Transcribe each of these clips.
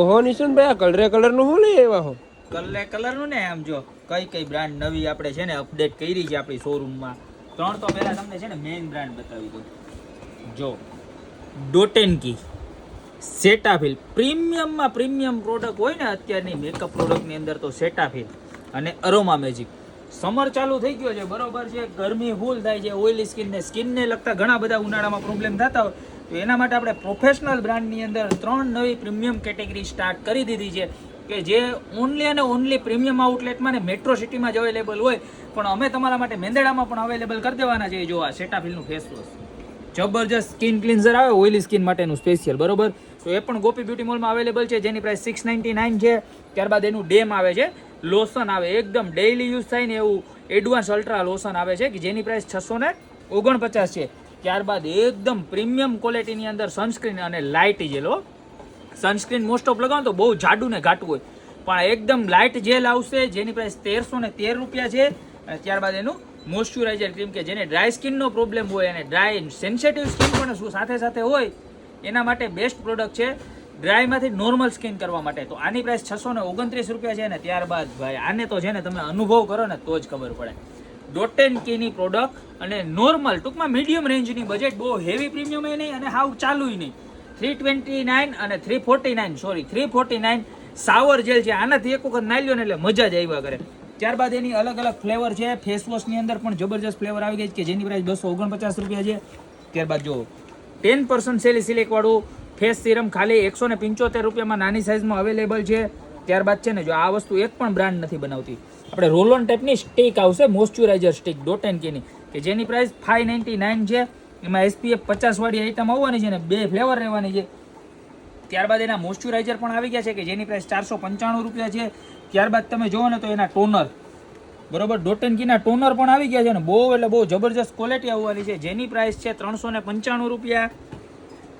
ઓહો નિશનભાઈ, આ કલર નું શું લઈ આવ્યા હો? કલર નું ને આમ જો કઈ બ્રાન્ડ નવી આપણે છે ને અપડેટ કરી છે આપણી શોરૂમમાં. 3 તો પહેલા તમને છે ને મેઇન બ્રાન્ડ બતાવી દઉં. જો ડોટેનકી, સેટાફિલ, પ્રીમિયમમાં પ્રીમિયમ પ્રોડક્ટ હોય ને અત્યારની મેકઅપ પ્રોડક્ટની અંદર તો સેટાફિલ અને અરોમા મેજિક. સમર ચાલુ થઈ ગયો છે, બરોબર છે, ગરમી ફૂલ થાય છે, ઓઇલી સ્કિનને લગતા ઘણા બધા ઉનાળામાં પ્રોબ્લેમ થતા હોય, તો એના માટે આપણે પ્રોફેશનલ બ્રાન્ડની અંદર 3 નવી પ્રીમિયમ કેટેગરી સ્ટાર્ટ કરી દીધી છે કે જે ઓનલી અને ઓનલી પ્રીમિયમ આઉટલેટમાં ને મેટ્રો સિટીમાં જ અવેલેબલ હોય, પણ અમે તમારા માટે મેંદડામાં પણ અવેલેબલ કરી દેવાના છે. જો આ સેટાફિલનું ફેસ વોશ જબરજસ્ત સ્કિન ક્લિન્ઝર આવે, ઓઇલી સ્કિન માટેનું સ્પેશિયલ, બરોબર. તો એ પણ ગોપી બ્યુટી મોલમાં અવેલેબલ છે, જેની પ્રાઇસ 699 છે. ત્યારબાદ એનું ડેમ આવે છે, લોશન આવે, એકદમ ડેઇલી યુઝ થાય ને એવું એડવાન્સ અલ્ટ્રા લોશન આવે છે કે જેની પ્રાઇસ 649 છે. ત્યારબાદ એકદમ પ્રીમિયમ ક્વોલિટીની અંદર સનસ્ક્રીન અને light gel. Sunscreen most of લગાવો તો બહુ જાડું ને ઘાટું હોય, પણ એકદમ લાઇટ જેલ આવશે જેની પ્રાઇસ 1313 રૂપિયા છે. અને ત્યારબાદ એનું મોઇશ્ચરાઇઝર ક્રીમ કે જેને ડ્રાય સ્કિનનો પ્રોબ્લેમ હોય અને ડ્રાય સેન્સિટિવ સ્કિન પણ સાથે સાથે હોય એના માટે બેસ્ટ પ્રોડક્ટ છે, ડ્રાયમાંથી નોર્મલ સ્કિન કરવા માટે. તો આની પ્રાઇસ 629 રૂપિયા છે. ને ત્યારબાદ ભાઈ આને તો છે ને તમે અનુભવ કરો ને તો જ ખબર પડે. ડોટેનકીની પ્રોડક્ટ અને નોર્મલ ટૂંકમાં મીડિયમ રેન્જની બજેટ, બહુ હેવી પ્રીમિયમ એ નહીં અને હાવ ચાલુય નહીં. 329 અને 349 સાવર જેલ છે. આનાથી એક વખત નાઈ લ્યો ને એટલે મજા જ આવ્યા કરે. ત્યારબાદ એની અલગ અલગ ફ્લેવર છે. ફેસ વોશની અંદર પણ જબરજસ્ત ફ્લેવર આવી ગઈ છે કે જેની પ્રાઇસ 249 રૂપિયા છે. ત્યારબાદ જો 10% સેલિસિલિક વાળું ફેસ સિરમ ખાલી 175 રૂપિયામાં નાની સાઇઝમાં અવેલેબલ છે. ત્યારબાદ છે ને જો આ વસ્તુ એક પણ બ્રાન્ડ નથી બનાવતી, આપણે રોલ ઓન ટાઈપની સ્ટીક આવશે, મોઇશ્ચરાઇઝર સ્ટીક ડોટેનકીની કે જેની પ્રાઇસ 599 છે. એમાં SPF 50 વાળી આઈટમ આવવાની છે ને 2 ફ્લેવર રહેવાની છે. ત્યારબાદ એના મોઇશ્ચરાઇઝર પણ આવી ગયા છે કે જેની પ્રાઇસ 495 રૂપિયા છે. ત્યારબાદ તમે જુઓ ને તો એના ટોનર, બરોબર, ડોટેનકીના ટોનર પણ આવી ગયા છે ને બહુ એટલે બહુ જબરજસ્ત ક્વોલિટી આવવાની છે જેની પ્રાઇસ છે 395 રૂપિયા.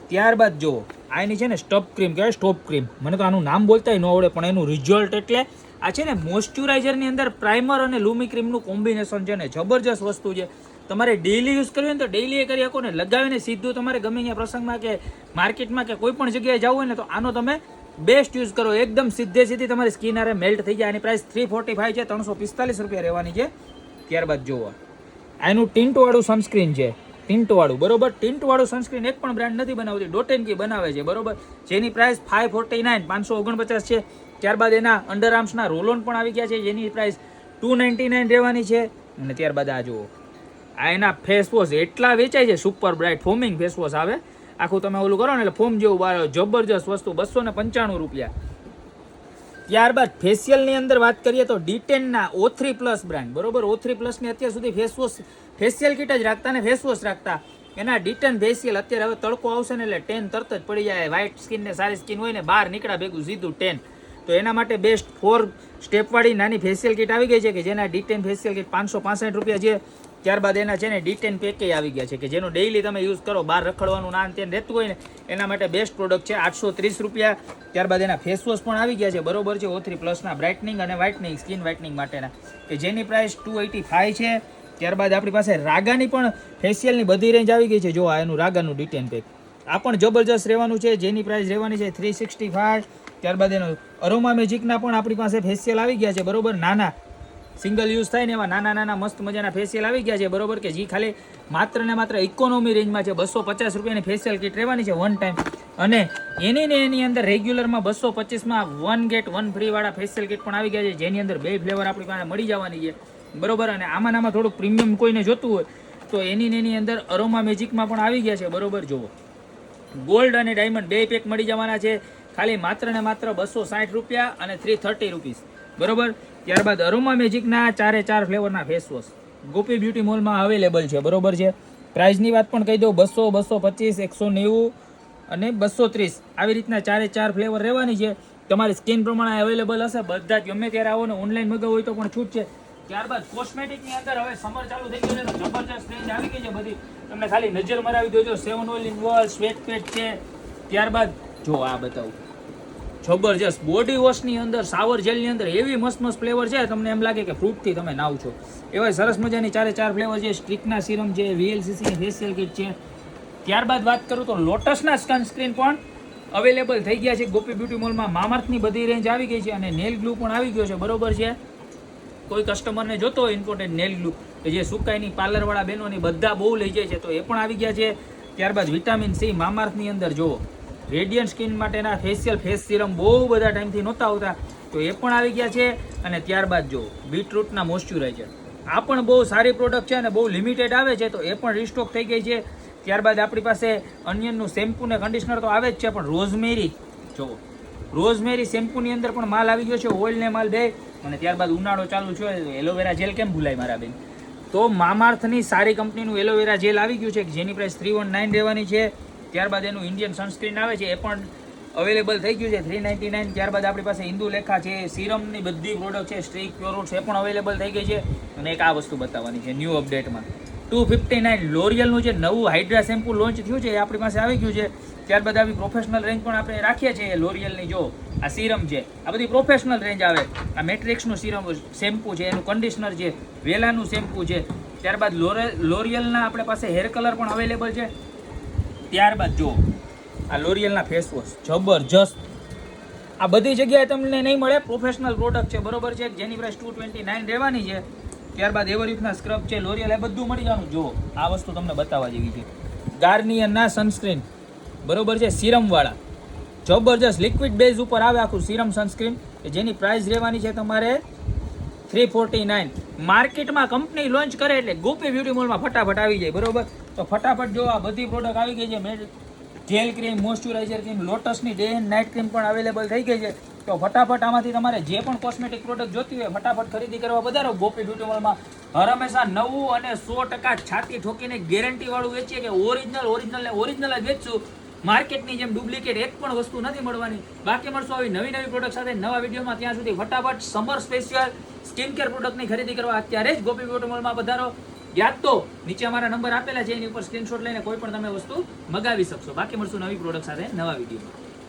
ત્યારબાદ જુઓ આની છે ને સ્ટોપ ક્રીમ કહેવાય, સ્ટોપ ક્રીમ, મને તો આનું નામ બોલતા ન આવડે પણ એનું રિઝલ્ટ એટલે આ છે ને મોઇશ્ચરાઇઝરની અંદર પ્રાઇમર અને લુમી ક્રીમનું કોમ્બિનેશન છે ને જબરજસ્ત વસ્તુ છે. તમારે ડેઈલી યુઝ કરવી હોય ને તો ડેઈલી એ કરી શકો ને, લગાવીને સીધું તમારે ગમે ત્યાં પ્રસંગમાં કે માર્કેટમાં કે કોઈ પણ જગ્યાએ જવું હોય ને તો આનો તમે બેસ્ટ યુઝ કરો, એકદમ સીધી તમારી સ્કિન આરે મેલ્ટ થઈ જાય. આની પ્રાઇસ 345 છે, 345 રૂપિયા રહેવાની છે. ત્યારબાદ જુઓ આનું ટિન્ટવાળું સનસ્ક્રીન છે, ટિન્ટવાળું, બરોબર. ટિન્ટવાળું સનસ્ક્રીન એક પણ બ્રાન્ડ નથી બનાવતી, ડોટેનકી બનાવે છે, બરોબર, જેની પ્રાઇસ 549 છે. ત્યારબાદ એના અંડર આર્મ્સના રોલ ઓન પણ આવી ગયા છે જેની પ્રાઇસ 299 રહેવાની છે. અને ત્યારબાદ આ જુઓ આ એના ફેસ વોશ એટલા વેચાય છે, super bright foaming face wash આવે, આખું તમે ઓલું કરો ને એટલે ફોમ જેવું બહાર, જબરજસ્ત વસ્તુ, 295 રૂપિયા. ત્યારબાદ ફેશિયલની અંદર વાત કરીએ તો ડી10ના O3+ બ્રાન્ડ, બરોબર, O3+ની અત્યાર સુધી ફેસ વોશ ફેશિયલ કિટ જ રાખતા ને ફેસ વોશ રાખતા. એના ડી10 ફેશિયલ અત્યારે હવે તડકો આવશે ને એટલે ટેન તરત જ પડી જાય. વ્હાઇટ સ્કિન ને સારી સ્કિન હોય ને બહાર નીકળ્યા ભેગું સીધું ટેન. તો એના માટે બેસ્ટ 4 સ્ટેપવાળી નાની ફેશિયલ કિટ આવી ગઈ છે કે જેના ડી10 ફેશિયલ કિટ 565 રૂપિયા છે. ત્યારબાદ એના છે ને ડી10 પેકે આવી ગયા છે કે જેનો ડેઈલી તમે યુઝ કરો, બહાર રખડવાનું ના તેન રહેતું હોય ને એના માટે બેસ્ટ પ્રોડક્ટ છે, 830 રૂપિયા. ત્યારબાદ એના ફેસ વોશ પણ આવી ગયા છે, બરોબર છે, O3+ના બ્રાઇટનિંગ અને વ્હાઇટનિંગ, સ્કિન વ્હાઇટનિંગ માટેના કે જેની પ્રાઇસ 285 છે. ત્યારબાદ આપણી પાસે રાગાની પણ ફેશિયલની બધી રેન્જ આવી ગઈ છે. જો આ એનું રાગાનું ડી10 પેક, આ પણ જબરજસ્ત રહેવાનું છે જેની પ્રાઇસ રહેવાની છે 365. ત્યારબાદ એનો અરોમા મેજિકના પણ આપણી પાસે ફેશિયલ આવી ગયા છે, બરોબર, નાના સિંગલ યુઝ થાય ને એવા નાના મસ્ત મજાના ફેશિયલ આવી ગયા છે, બરોબર, કે જે ખાલી માત્ર ને માત્ર ઇકોનોમી રેન્જમાં છે. 250 રૂપિયાની ફેશિયલ કિટ રહેવાની છે વન ટાઈમ. અને એની અંદર રેગ્યુલરમાં 225માં 1 ગેટ 1 ફ્રી વાળા ફેશિયલ કિટ પણ આવી ગયા છે જેની અંદર 2 ફ્લેવર આપણી પાસે મળી જવાની છે, બરોબર. અને આમાં થોડુંક પ્રીમિયમ કોઈને જોતું હોય તો એની અંદર અરોમા મેજિકમાં પણ આવી ગયા છે, બરોબર. જુઓ ગોલ્ડ અને ડાયમંડ 2 પેક મળી જવાના છે ખાલી માત્ર ને માત્ર 260 રૂપિયા અને 330 રૂપીસ, બરોબર. ત્યારબાદ અરોમા મેજિકના 4 ફ્લેવરના ફેસ વોશ ગોપી બ્યુટી મોલમાં અવેલેબલ છે, બરોબર છે. પ્રાઇસની વાત પણ કહી દઉં, 200, 225, 190 અને 230 આવી રીતના 4 ફ્લેવર રહેવાની છે. તમારી સ્કિન પ્રમાણે અવેલેબલ હશે, બધા જ ગમે ત્યારે આવો ને ઓનલાઈન મગાવો હોય તો પણ છૂટ છે. ત્યારબાદ કોસ્મેટિકની અંદર હવે સમર ચાલુ થઈ ગયું છે તો જબરજસ્ત રેન્જ આવી ગઈ છે બધી, તમને ખાલી નજર મરાવી દેજો. 7 ઓઇલ ઇન વોલ, સ્વેટ પેટ છે. ત્યારબાદ જો આ બતાવું જબરજસ્ત બોડી વોશની અંદર, શાવર જેલની અંદર એવી મસ્ત ફ્લેવર છે તમને એમ લાગે કે ફ્રૂટથી તમે નાવ છો એવા સરસ મજાની 4 ફ્લેવર છે. સ્ટ્રિકના સિરમ છે, VLCCની ફેશિયલ કિટ છે. ત્યારબાદ વાત કરું તો લોટસના સનસ્ક્રીન પણ અવેલેબલ થઈ ગયા છે ગોપી બ્યુટી મોલમાં. મામાર્થની બધી રેન્જ આવી ગઈ છે અને નેલ ગ્લુ પણ આવી ગયો છે, બરોબર છે. કોઈ કસ્ટમરને જોતો હોય ઇમ્પોર્ટન્ટ નેલ ગ્લુ કે જે સુકાઈની પાર્લરવાળા બહેનોની બધા બહુ લઈ જાય છે, તો એ પણ આવી ગયા છે. ત્યારબાદ વિટામિન સી મામાર્થની અંદર જુઓ, રેડિયન્ટ સ્કિન માટેના ફેશિયલ ફેસ સિરમ બહુ બધા ટાઈમથી નહોતા આવતા, તો એ પણ આવી ગયા છે. અને ત્યારબાદ જો બીટરૂટના મોઇશ્ચરાઇઝર, આ પણ બહુ સારી પ્રોડક્ટ છે અને બહુ લિમિટેડ આવે છે, તો એ પણ રિસ્ટોક થઈ ગઈ છે. ત્યારબાદ આપણી પાસે અનિયનનું શેમ્પૂ ને કન્ડિશનર તો આવે જ છે, પણ રોઝમેરી જો રોઝમેરી શેમ્પૂની અંદર પણ માલ આવી ગયો છે, ઓઇલ ને માલ બે. અને ત્યારબાદ ઉનાળો ચાલુ છે, એલોવેરા જેલ કેમ ભૂલાય મારા બેન, તો મામાર્થની સારી કંપનીનું એલોવેરા જેલ આવી ગયું છે, જેની પ્રાઇસ 319 રહેવાની છે. ત્યારબાદ એનું ઇન્ડિયન સનસ્ક્રીન આવે છે, એ પણ અવેલેબલ થઈ ગયું છે 399. ત્યારબાદ આપણી પાસે ઇન્દુલેખા છે, સિરમની બધી પ્રોડક્ટ છે, સ્ટ્રીક પ્યોરોટ્સ એ પણ અવેલેબલ થઈ ગઈ છે. અને એક આ વસ્તુ બતાવવાની છે ન્યૂ અપડેટમાં, 259 લોરિયલનું જે નવું હાઇડ્રા શેમ્પૂ લોન્ચ થયું છે એ આપણી પાસે આવી ગયું છે. ત્યારબાદ આવી પ્રોફેશનલ રેન્જ પણ આપણે રાખીએ છીએ લોરિયલની. જો આ સિરમ છે, આ બધી પ્રોફેશનલ રેન્જ આવે. આ મેટ્રિક્સનું સિરમ શેમ્પૂ છે, એનું કન્ડિશનર છે, વેલાનું શેમ્પૂ છે. ત્યારબાદ લોરિયલના આપણે પાસે હેર કલર પણ અવેલેબલ છે. ત્યારબાદ જો આ લોરિયલના ફેસ વોશ જબરજસ્ત, આ બધી જગ્યાએ તમને નહીં મળે, પ્રોફેશનલ પ્રોડક્ટ છે, બરોબર છે, જેની પ્રાઇસ 229 રહેવાની છે. ત્યારબાદ એવરયુથના સ્ક્રબ છે, લોરિયલ, એ બધું મળી જવાનું. જો આ વસ્તુ તમને બતાવવા જેવી છે, ગાર્નિયરના સનસ્ક્રીન, બરોબર છે, સિરમવાળા જબરજસ્ત લિક્વિડ બેઝ ઉપર આવે આખું સિરમ સનસ્ક્રીન, કે જેની પ્રાઇસ રહેવાની છે તમારે 349. માર્કેટમાં કંપની લોન્ચ કરે એટલે ગોપી બ્યુટી મોલમાં ફટાફટ આવી જાય, બરોબર. તો ફટાફટ જો આ બધી પ્રોડક્ટ આવી ગઈ છે, જેલ ક્રીમ, મોઇશ્ચરાઇઝર ક્રીમ, લોટસની ડે એન્ડ નાઇટ ક્રીમ પણ અવેલેબલ થઈ ગઈ છે. તો ફટાફટ આમાંથી તમારે જે પણ કોસ્મેટિક પ્રોડક્ટ જોતી હોય ફટાફટ ખરીદી કરવા પધારો ગોપી બ્યુટી મોલમાં. હર હંમેશા નવું અને 100% છાતી ઠોકીને ગેરંટી વાળું વેચીએ કે ઓરિજિનલ ને ઓરિજિનલ જ વેચશું. માર્કેટની જેમ ડુપ્લિકેટ એક પણ વસ્તુ નથી મળવાની. બાકી મળશું આવી નવી પ્રોડક્ટ સાથે નવા વિડીયોમાં. ત્યાં સુધી ફટાફટ સમર સ્પેશિયલ સ્કિન કેર પ્રોડક્ટની ખરીદી કરવા અત્યારે જ ગોપી બ્યુટી મોલમાં પધારો. યાદ તો નીચે અમારા નંબર આપેલા છે, એની ઉપર સ્ક્રીનશોટ લઈને કોઈ પણ તમે વસ્તુ મગાવી શકશો. બાકી મળશું નવી પ્રોડક્ટ સાથે નવા વિડીયોમાં.